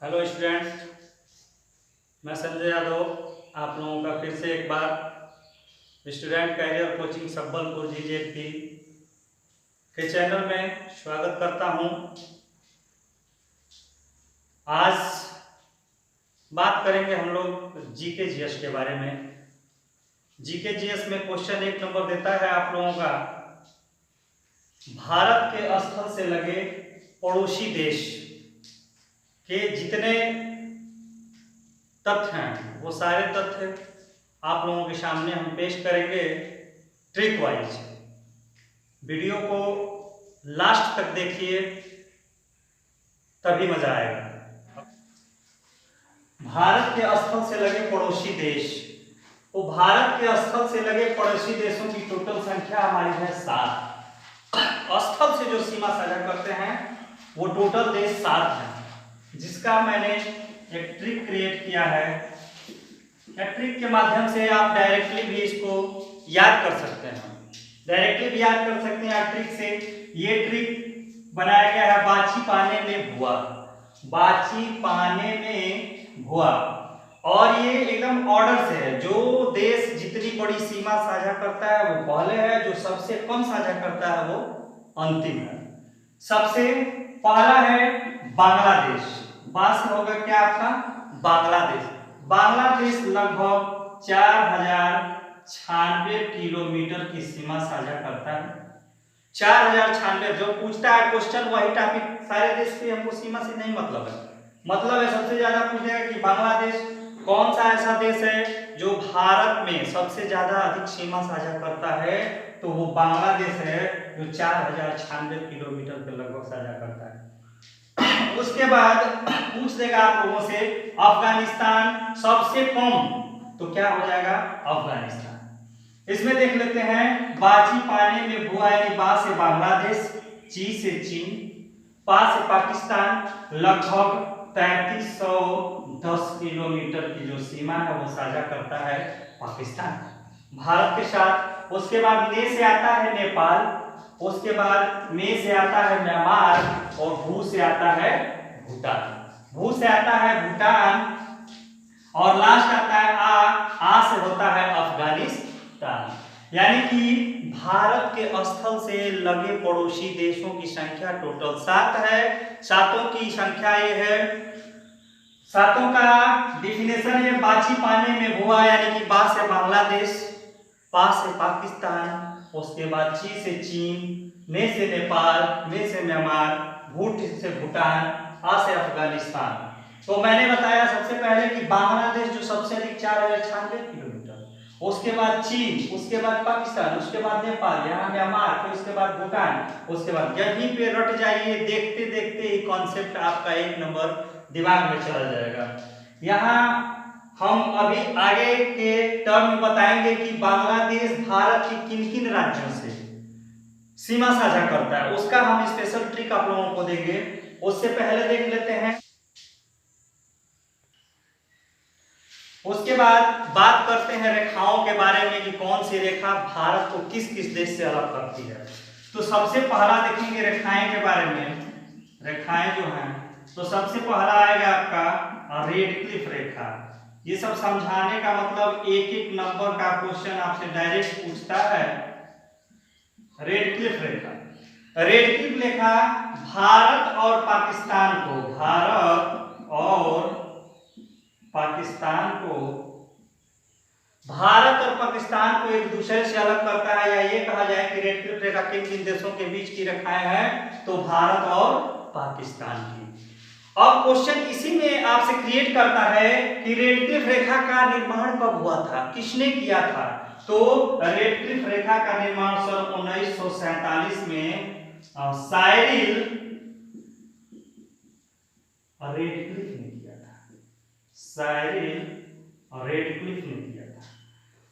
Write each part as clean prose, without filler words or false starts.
Hello students, मैं संजय यादव आप लोगों का फिर से एक बार student career coaching Sambalpur GJP के चैनल में स्वागत करता हूं। आज बात करेंगे हम लोग जीके जीएस के बारे में। जीके जीएस में क्वेश्चन 1 नंबर देता है आप लोगों का, भारत के स्थल से लगे पड़ोसी देश के जितने तथ्य हैं वो सारे तथ्य आप लोगों के सामने हम पेश करेंगे ट्रिक वाइज। वीडियो को लास्ट तक देखिए तभी मजा आएगा। भारत के स्थल से लगे पड़ोसी देश, तो भारत के स्थल से लगे पड़ोसी देशों की टोटल संख्या हमारी है 7। स्थल से जो सीमा साझा करते हैं वो टोटल देश 7 है, जिसका मैंने एक ट्रिक क्रिएट किया है। ट्रिक के माध्यम से आप डायरेक्टली भी इसको याद कर सकते हैं, डायरेक्टली भी याद कर सकते हैं ट्रिक से। ये ट्रिक बनाया गया है बाछी पाने में भुआ, बाछी पाने में भुआ, और ये एकदम ऑर्डर से है। जो देश जितनी बड़ी सीमा साझा करता है वो पहले है, जो सबसे कम साझा करता है वो अंतिम है। सबसे पहला है बांग्लादेश। से होगा क्या आपका बांग्लादेश। बांग्लादेश लगभग 4096 किलोमीटर की सीमा साझा करता है। 4096, जो पूछता है क्वेश्चन वही टॉपिक, सारे देश पे हमको सीमा से नहीं मतलब है। मतलब है सबसे ज्यादा पूछेगा कि बांग्लादेश कौन सा ऐसा देश है जो भारत में सबसे ज्यादा अधिक सीमा साझा करता है, तो वो बांग्लादेश है जो 4096 किलोमीटर के लगभग साझा करता है। उसके बाद पूछ देगा आप लोगों से अफगानिस्तान सबसे कम, तो क्या हो जाएगा अफगानिस्तान। इसमें देख लेते हैं बाछी पाने में भुआ, यानी बा से बांग्लादेश, ची से चीन, पा से पाकिस्तान, लगभग 3310 किलोमीटर की जो सीमा है वो साझा करता है पाकिस्तान भारत के साथ। उसके बाद ने से आता है नेपाल, उसके बाद में से आता है म्यांमार, और भू से आता है भूटान। भू से आता है भूटान, और लास्ट आता है आ से होता है अफगानिस्तान। यानी कि भारत के स्थल से लगे पड़ोसी देशों की संख्या टोटल 7 है। 7 की संख्या ये है, 7 का डिफिनेशन है बाछी पाने में भुआ, यानी कि बा से बांग्लादेश, पा से पाकिस्तान, उसके बाद ची से चीन, ने से नेपाल, में से म्यांमार, भूट से भूटान, आ से अफगानिस्तान। तो मैंने बताया सबसे पहले कि बांग्लादेश जो सबसे अधिक 4096 किलोमीटर, उसके बाद चीन, उसके बाद पाकिस्तान, उसके बाद नेपाल, यहाँ म्यांमार, फिर उसके बाद भूटान, उसके बाद यहीं पे रट जाइए। देखते देखते ही कॉन्सेप्ट आपका 1 नंबर दिमाग में चला जाएगा। यहाँ हम अभी आगे के टर्म में बताएंगे कि बांग्लादेश भारत के किन किन राज्यों से सीमा साझा करता है, उसका हम स्पेशल ट्रिक आप लोगों को देंगे। उससे पहले देख लेते हैं, उसके बाद बात करते हैं रेखाओं के बारे में कि कौन सी रेखा भारत को किस किस देश से अलग करती है। तो सबसे पहला देखेंगे रेखाएं के बारे में। रेखाएं जो हैं, तो सबसे पहला आएगा आपका रेड क्लिफ रेखा। ये सब समझाने का मतलब एक एक नंबर का क्वेश्चन आपसे डायरेक्ट पूछता है। रेड क्लिफ रेखा, रेड क्लिफ रेखा भारत और पाकिस्तान को, भारत और पाकिस्तान को, भारत और पाकिस्तान को एक दूसरे से अलग करता है, या ये कहा जाए कि रेड क्लिफ रेखा किन किन देशों के बीच की रेखाएं हैं, तो भारत और पाकिस्तान की। अब क्वेश्चन इसी में आपसे क्रिएट करता है कि रेड क्लिफ रेखा का निर्माण कब हुआ था, किसने किया था। तो रेड क्लिफ रेखा का निर्माण सन 1947 में साइरिल रेडक्लिफ ने किया था। साइरिल रेडक्लिफ ने किया था।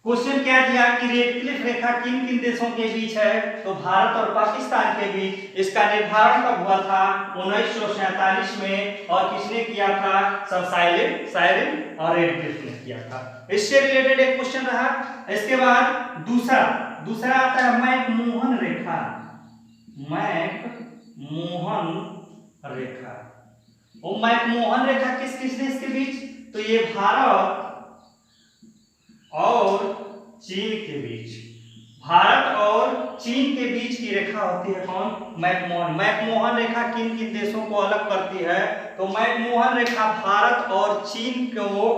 क्वेश्चन क्या दिया कि रेडक्लिफ रेखा किन किन देशों के बीच है, तो भारत और पाकिस्तान के बीच। इसका निर्धारण कब हुआ था, 1947 में, और किसने किया था, सब साइरिल और रेडक्लिफ ने किया था। इससे रिलेटेड एक क्वेश्चन रहा। इसके बाद दूसरा आता है मैकमोहन रेखा। मैकमोहन रेखा, और मैकमोहन रेखा किस किस देश के बीच? तो ये भारत और चीन के बीच, भारत और चीन के बीच की रेखा होती है कौन? मैकमोहन। मैकमोहन रेखा किन किन देशों को अलग करती है? तो मैकमोहन रेखा भारत और चीन को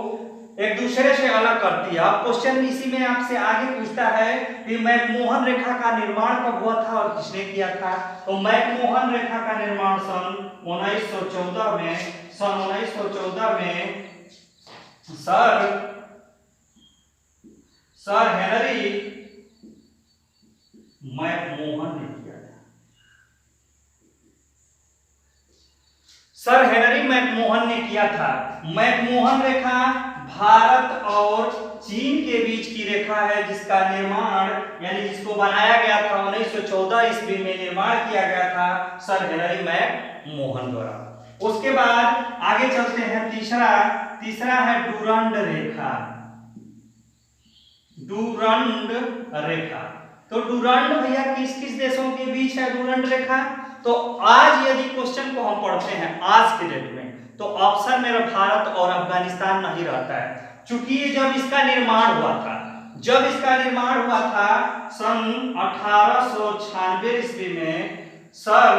एक दूसरे से अलग करती है। अब क्वेश्चन इसी में आपसे आगे पूछता है कि मैकमोहन रेखा का निर्माण कब हुआ था और किसने किया था? तो मैकमोहन रेखा का निर्माण सन 1914 में, सन 1914 में सर हेनरी मैकमोहन ने किया था। सर हेनरी मैकमोहन ने किया था। मैकमोहन रेखा भारत और चीन के बीच की रेखा है, जिसका निर्माण यानी जिसको बनाया गया था 1914 ईस्वी में निर्माण किया गया था सर हेनरी मैकमोहन द्वारा। उसके बाद आगे चलते हैं, तीसरा है डुरंड रेखा। डुरंड रेखा, तो डुरंड भैया किस किस देशों के बीच है डुरंड रेखा? तो आज यदि क्वेश्चन को हम पढ़ते हैं आज के डेट में, तो ऑप्शन मेरा भारत और अफगानिस्तान नहीं रहता है, क्योंकि जब इसका निर्माण हुआ था सन 1896 ईस्वी में, सन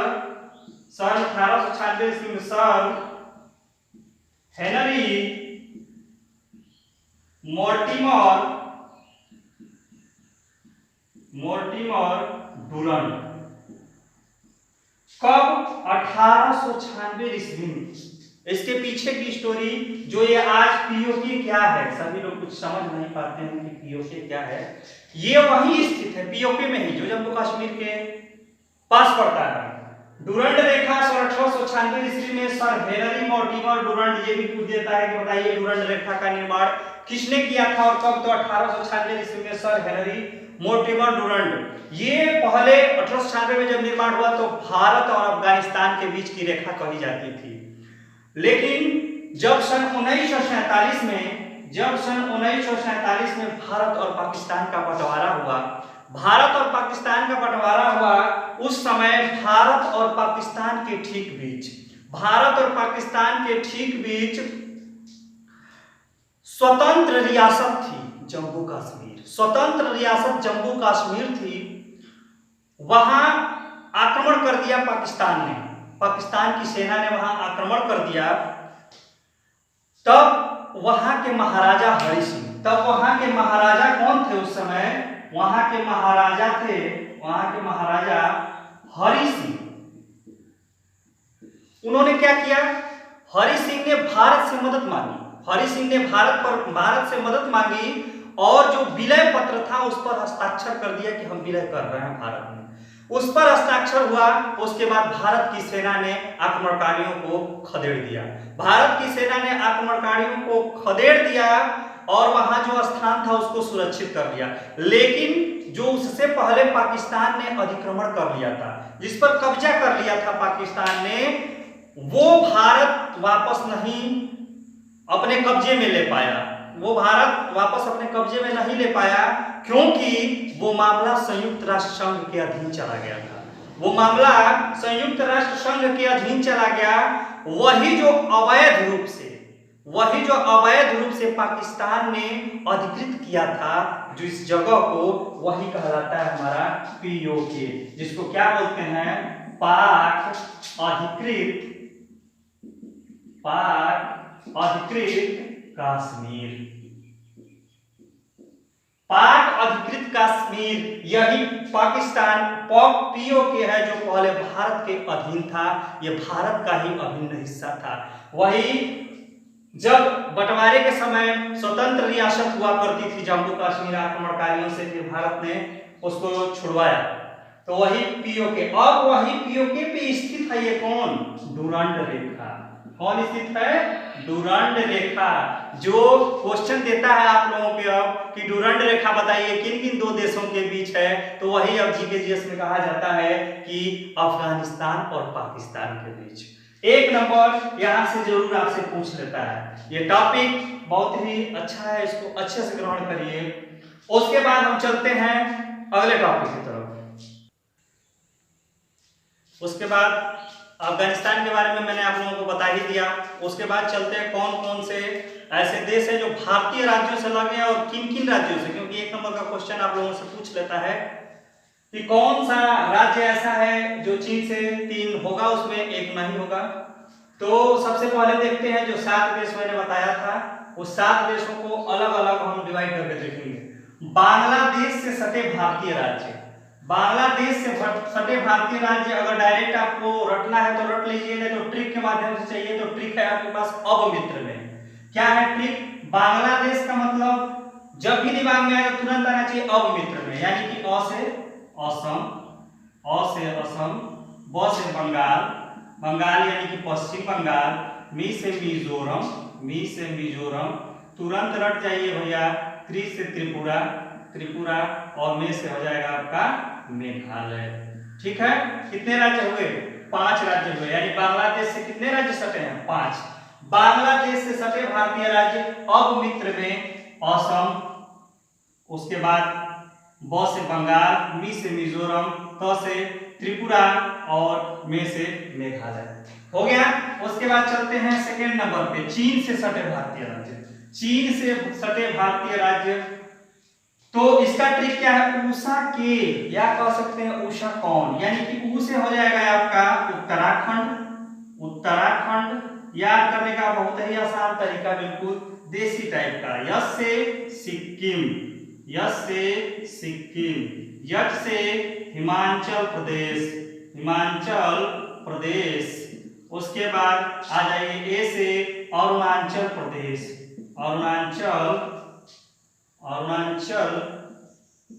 1896 ईस्वी में सर हेनरी मोर्टिमर डुरंड, कब? 1896 ईस्वी में। इसके पीछे की स्टोरी जो ये आज पीओके क्या है, सभी लोग कुछ समझ नहीं पाते हैं कि पीओके क्या है। ये वही स्थित है पीओके में ही, जो जम्मू कश्मीर के पास पड़ता है। डुरंड रेखा 1896 ईस्वी में सर हेनरी मोर्टिमर डुरंड, ये भी पूछ देता है कि बताइए डुरंड रेखा का निर्माण किसने किया था और कब? तो 1896 ईस्वी में सर हेनरी मोर्टिमर डुरंड। ये पहले 1896 में जब निर्माण हुआ तो भारत और अफगानिस्तान के बीच की रेखा कही जाती थी, लेकिन जब सन 1947 में भारत और पाकिस्तान का बंटवारा हुआ, उस समय भारत और पाकिस्तान के ठीक बीच स्वतंत्र रियासत थी जम्मू कश्मीर, स्वतंत्र रियासत जम्मू कश्मीर थी। वहां आक्रमण कर दिया पाकिस्तान ने, पाकिस्तान की सेना ने वहां आक्रमण कर दिया। तब वहां के महाराजा हरि सिंह, तब वहां के महाराजा कौन थे उस समय? वहां के महाराजा हरि सिंह। उन्होंने क्या किया? हरि सिंह ने भारत से मदद मांगी और जो विलय पत्र था उस पर हस्ताक्षर कर दिया कि हम विलय कर रहे हैं भारत में। उस पर हस्ताक्षर हुआ। उसके बाद भारत की सेना ने आक्रमणकारियों को खदेड़ दिया और वहां जो स्थान था उसको सुरक्षित कर लिया। लेकिन जो उससे पहले पाकिस्तान ने अधिक्रमण कर लिया था, जिस पर कब्जा कर लिया था पाकिस्तान ने, वो भारत वापस नहीं अपने कब्जे में ले पाया, क्योंकि वो मामला संयुक्त राष्ट्र संघ के अधीन चला गया। वही जो अवैध रूप से पाकिस्तान ने अधिकृत किया था जो इस जगह को, वही कहलाता है हमारा पीओके, जिसको क्या बोलते हैं? पाक अधिकृत कश्मीर। यही पाकिस्तान पीओके है जो पहले भारत के अधीन था, ये भारत का ही अभिन्न हिस्सा था। वही जब बंटवारे के समय स्वतंत्र रियासत हुआ करती थी जम्मू कश्मीर आक्रमणकारियों से, फिर भारत ने उसको छुड़वाया, तो वही पीओके। अब वही पीओके पे स्थित है ये कौन? डुरंड रेखा। कौन स्थित है? डुरंड रेखा। जो क्वेश्चन देता है आप लोगों के अब कि डुरंड रेखा बताइए किन किन दो देशों के बीच है, तो वही अब जीके जीएस में कहा जाता है कि अफगानिस्तान और पाकिस्तान के बीच। एक नंबर यहां से जरूर आपसे पूछ लेता है। ये टॉपिक बहुत ही अच्छा है, इसको अच्छे से ग्रहण करिए। उसके बाद हम चलते हैं अगले टॉपिक की तरफ। उसके बाद अफगानिस्तान के बारे में मैंने आप लोगों को बता ही दिया। उसके बाद चलते हैं कौन कौन से ऐसे देश है जो भारतीय राज्यों से लगे हैं और किन किन राज्यों से, क्योंकि एक नंबर का क्वेश्चन आप लोगों से पूछ लेता है कि कौन सा राज्य ऐसा है जो चीन से 3 होगा उसमें एक नहीं होगा। तो सबसे पहले देखते हैं जो 7 देश मैंने बताया था, उस 7 देशों को अलग अलग हम डिवाइड करके देखेंगे। बांग्लादेश से सटे भारतीय राज्य, बांग्लादेश से सटे भारतीय राज्य अगर डायरेक्ट आपको रटना है तो रट लीजिए, नहीं तो ट्रिक के माध्यम से चाहिए तो ट्रिक है आपके पास अवमित्र में। क्या है ट्रिक? बांग्लादेश का मतलब जब भी दिमाग में आए तो तुरंत आना चाहिए अवमित्र में, यानी कि अ से असम, अ से असम, ब से बंगाल, बंगाल यानी कि पश्चिम बंगाल, मी से मिजोरम, मी से मिजोरम, तुरंत रट जाइए भैया, त्रि से त्रिपुरा, त्रिपुरा, और में से हो जाएगा आपका मेघालय। ठीक है, कितने राज्य हुए? 5 राज्य हुए, यानी बांग्लादेश से कितने राज्य सटे हैं? 5। बांग्लादेश से सटे भारतीय राज्य अवमित्र में असम, उसके बाद ब से बंगाल, मी से मिजोरम, त से त्रिपुरा और में से मेघालय। हो गया। उसके बाद चलते हैं सेकेंड नंबर पे, चीन से सटे भारतीय राज्य। चीन से सटे भारतीय राज्य, तो इसका ट्रिक क्या है? उषा के, या कह सकते हैं उषा कौन, यानी कि ऊ से हो जाएगा आपका उत्तराखंड। उत्तराखंड याद करने का बहुत ही आसान तरीका, बिल्कुल देसी टाइप का। यस से सिक्किम, यस से सिक्किम, यट से हिमाचल प्रदेश, हिमाचल प्रदेश। उसके बाद आ जाइए ए से अरुणाचल प्रदेश, अरुणाचल, अरुणाचल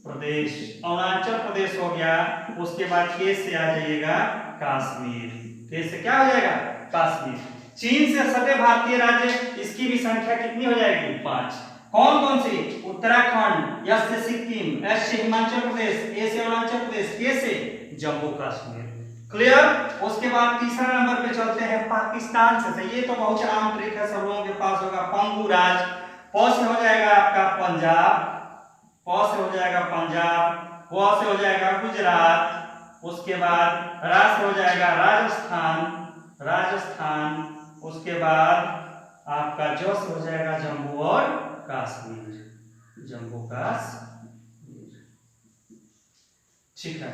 प्रदेश, अरुणाचल प्रदेश हो गया। उसके बाद के से आ जाइएगा कश्मीर, के से क्या हो जाएगा? कश्मीर। चीन से सटे भारतीय राज्य, इसकी भी संख्या कितनी हो जाएगी? 5। कौन कौन सी? उत्तराखंड, यस से सिक्किम, एस से हिमाचल प्रदेश, ए से अरुणाचल प्रदेश, के से जम्मू कश्मीर। क्लियर? उसके बाद तीसरा नंबर पे चलते हैं पाकिस्तान से। ये तो बहुत आम ट्रिक है, सब लोगों के पास होगा। पंगु राज, प से हो जाएगा आपका पंजाब, प से हो जाएगा पंजाब, व से हो जाएगा गुजरात, उसके बाद रा से हो जाएगा राजस्थान, राजस्थान, उसके बाद आपका जो से हो जाएगा जम्मू और कश्मीर, जम्मू कश्मीर। ठीक है।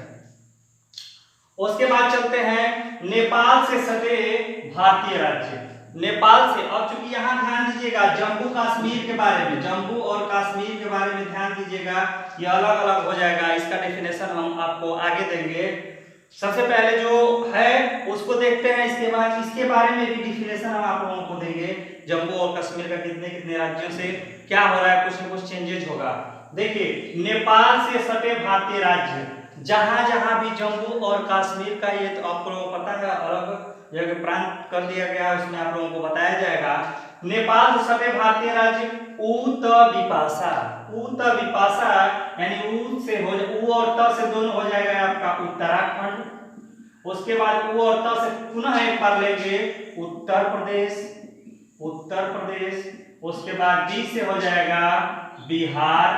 उसके बाद चलते हैं नेपाल से सटे भारतीय राज्य। नेपाल से, अब चूंकि यहां ध्यान दीजिएगा जम्मू कश्मीर के बारे में, जम्मू और कश्मीर के बारे में ध्यान दीजिएगा, ये अलग अलग हो जाएगा। इसका डेफिनेशन हम आपको आगे देंगे। सबसे पहले जो है उसको देखते हैं, इसके बाद इसके बारे में भी डेफिनेशन हम आप लोगों को देंगे। जम्मू और कश्मीर का कितने कितने राज्यों से क्या हो रहा है, कुछ न कुछ चेंजेज होगा। देखिए, नेपाल से सटे भारतीय राज्य, जहां जहां भी जम्मू और कश्मीर का, ये तो आप लोगों को पता है, अलग जगह प्रांत कर दिया गया है, उसमें आप लोगों को बताया जाएगा। नेपाल से सटे भारतीय राज्य उत्तरविपाशा, उत्तरविपाशा यानी ऊ से हो, ऊ और त से दोनों हो जाएगा आपका उत्तराखंड। उसके बाद ऊ और त से पुनः एक बार लेंगे उत्तर प्रदेश, उत्तर प्रदेश। उसके बाद बी से हो जाएगा बिहार,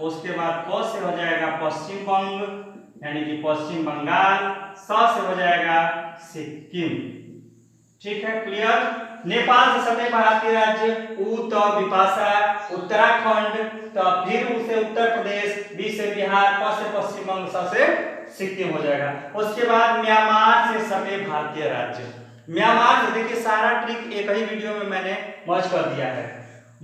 उसके बाद प से हो जाएगा पश्चिम बंग यानी कि पश्चिम बंगाल, स से हो जाएगा सिक्किम। ठीक है, क्लियर? नेपाल से सटे भारतीय राज्य उत्तरविपाशा, उत्तराखंड, तो फिर उसे उत्तर प्रदेश, बी से बिहार, प से पश्चिम बंग, स से सिक्किम हो जाएगा। उसके बाद म्यांमार से सटे भारतीय राज्य। म्यांमार से देखिए, सारा ट्रिक एक ही वीडियो में मैंने मर्ज कर दिया है।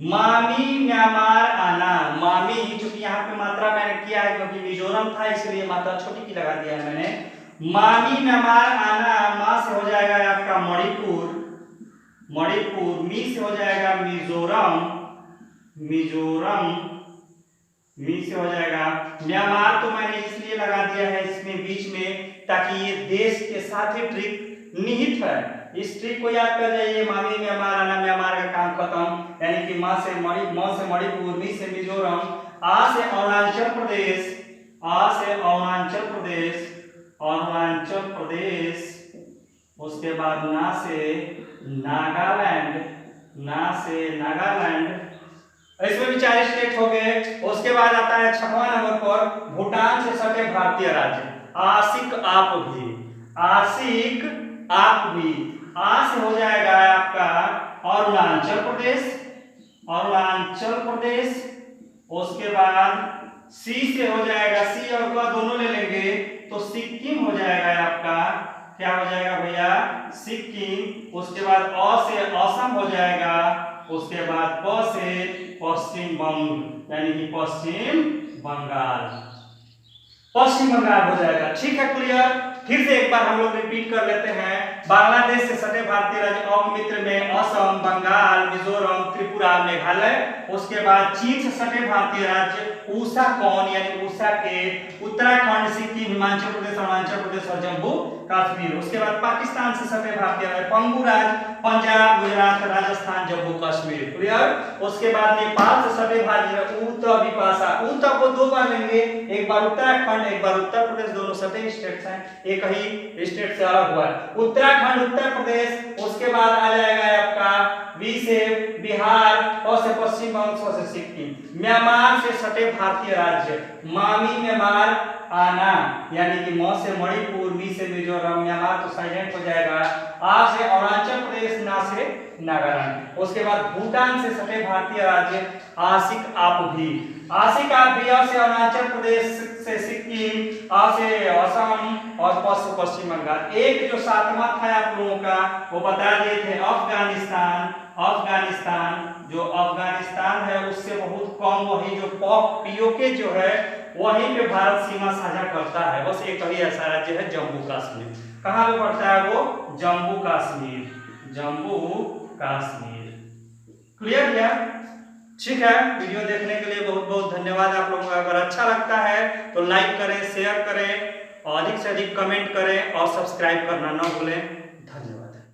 मामी म्यांमार आना, मामी चूंकि यहाँ पे मात्रा मैंने किया है क्योंकि मिजोरम था इसलिए मात्रा छोटी की लगा दिया है मैंने। मामी म्यांमार आना, मा से हो जाएगा आपका मणिपुर, मणिपुर, मी से हो जाएगा मिजोरम, मिजोरम, मी से हो जाएगा म्यांमार। तो मैंने इसलिए लगा दिया है इसमें बीच में ताकि ये देश के साथ ही ट्रिक निहित है। इस ट्रिक को याद कर जाइए, मामी म्यांमार आना, म्यांमार का काम खत्म, यानी कि मा से मणिपुर, मी से मिजोरम, आ से अरुणाचल प्रदेश, आ से अरुणाचल प्रदेश, अरुणाचल प्रदेश। उसके बाद ना से नागालैंड, ना से नागालैंड। इसमें भी 4 स्टेट हो गए। उसके बाद आता है 6वां नंबर पर भूटान से सटे भारतीय राज्य। आशिक आप भी, आशिक आप भी। आ से हो जाएगा आपका अरुणाचल प्रदेश, अरुणाचल प्रदेश। उसके बाद सी से हो जाएगा, सी और ग दोनों ले लेंगे तो सिक्किम हो जाएगा आपका। क्या हो जाएगा भैया? सिक्किम। उसके बाद अ से असम हो जाएगा। उसके बाद प से पश्चिम बंग यानी कि पश्चिम बंगाल, पश्चिम बंगाल हो जाएगा। ठीक है, क्लियर। फिर से एक बार हम लोग रिपीट कर लेते हैं। बांग्लादेश से सटे भारतीय राज्य अपमित्र में असम, बंगाल, मिजोरम, त्रिपुरा, मेघालय। उसके बाद चीन से सटे भारतीय राज्य उषा कौन यानी उषा के उत्तराखंड, सिक्किम, हिमाचल प्रदेश, अरुणाचल प्रदेश और जम्मू कश्मीर। उसके बाद पाकिस्तान से सटे भारतीय राज्य पंगु राज्य, पंजाब, गुजरात, राजस्थान, जम्मू कश्मीर। क्लियर। उसके बाद नेपाल से सटे भारतीय उत्तर विपाशा, उत्तर को दो बार लेंगे, एक बार उत्तराखंड एक बार उत्तर प्रदेश, दोनों सटे स्टेट्स हैं, एक ही स्टेट से अलग हुआ है उत्तराखंड उत्तर प्रदेश। उसके बाद आ जाएगा आपका वी से बिहार, प से पश्चिम बंग, स से सिक्किम। म्यांमार से सटे भारतीय राज्य मामी, म्यांमार, आना यानी कि म से मणिपुर, मी से मिजोरम, म्यांमार तो साइलेंट हो जाएगा, आ से अरुणाचल प्रदेश, ना से नागालैंड। उसके बाद भूटान से सटे भारतीय राज्य आसिक आप भी, आसिक आप भी। आ से अरुणाचल प्रदेश से सिक्किम, आ से असम और प से पश्चिम बंगाल। एक जो सातवां था आप लोगों का वो बता दिए थे अफगानिस्तान, अफगानिस्तान जो अफगानिस्तान है उससे बहुत कम, वही जो पीओके जो है वहीं पे भारत सीमा साझा करता है। बस एक ही ऐसा राज्य है जम्मू कश्मीर। कहाँ पे पड़ता है वो? जम्मू कश्मीर, जम्मू कश्मीर। क्लियर किया? ठीक है, वीडियो देखने के लिए बहुत बहुत धन्यवाद आप लोगों का। अगर अच्छा लगता है तो लाइक करें, शेयर करें, अधिक से अधिक कमेंट करें और सब्सक्राइब करना ना भूलें।